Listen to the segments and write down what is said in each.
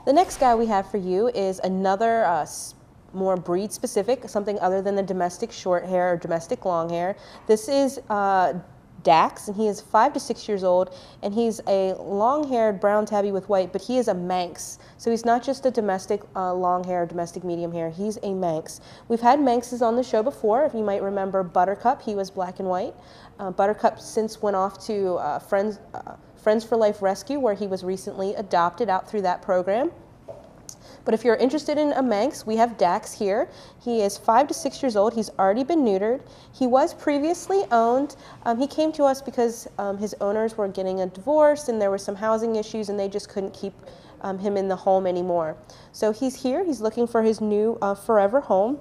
The next guy we have for you is another more breed specific, something other than the domestic short hair or domestic long hair. This is Dax, and he is 5 to 6 years old, and he's a long-haired brown tabby with white, but he is a Manx. So he's not just a domestic long hair, domestic medium hair, he's a Manx. We've had Manxes on the show before. If you might remember Buttercup, he was black and white. Buttercup since went off to Friends for Life Rescue, where he was recently adopted out through that program. But if you're interested in a Manx, we have Dax here. He is 5 to 6 years old. He's already been neutered. He was previously owned. He came to us because his owners were getting a divorce and there were some housing issues and they just couldn't keep him in the home anymore. So he's here. He's looking for his new forever home.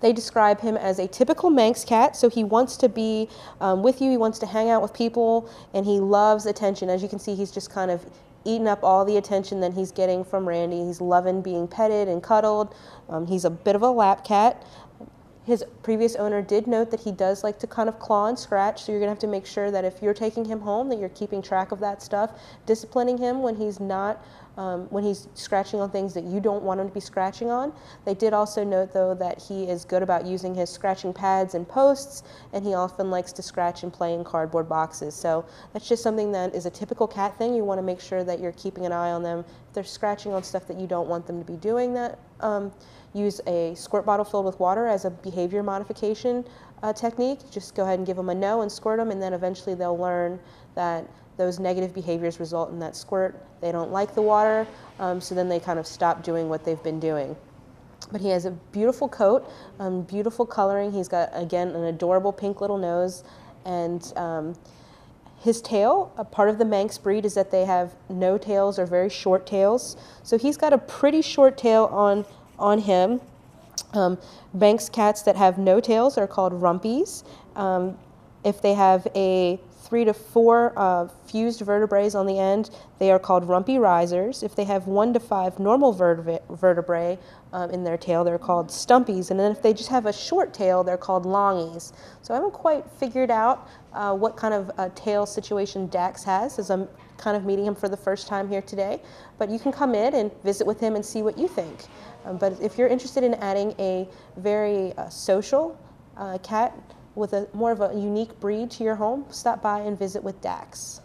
They describe him as a typical Manx cat, so he wants to be with you, he wants to hang out with people, and he loves attention. As you can see, he's just kind of eating up all the attention that he's getting from Randy. He's loving being petted and cuddled. He's a bit of a lap cat. His previous owner did note that he does like to kind of claw and scratch, so you're going to have to make sure that if you're taking him home that you're keeping track of that stuff, disciplining him when he's not, when he's scratching on things that you don't want him to be scratching on. They did also note, though, that he is good about using his scratching pads and posts, and he often likes to scratch and play in cardboard boxes. So that's just something that is a typical cat thing. You want to make sure that you're keeping an eye on them. If they're scratching on stuff that you don't want them to be doing, that use a squirt bottle filled with water as a behavior modification technique. Just go ahead and give them a no and squirt them, and then eventually they'll learn that those negative behaviors result in that squirt. They don't like the water, so then they kind of stop doing what they've been doing. But he has a beautiful coat, beautiful coloring. He's got, again, an adorable pink little nose, and his tail, a part of the Manx breed is that they have no tails or very short tails. So he's got a pretty short tail on him. Manx cats that have no tails are called rumpies. If they have a 3 to 4 fused vertebrae on the end, they are called rumpy risers. If they have 1 to 5 normal vertebrae in their tail, they're called stumpies. And then if they just have a short tail, they're called longies. So I haven't quite figured out what kind of tail situation Dax has, as I'm kind of meeting him for the first time here today. But you can come in and visit with him and see what you think. But if you're interested in adding a very social cat with more of a unique breed to your home, stop by and visit with Dax.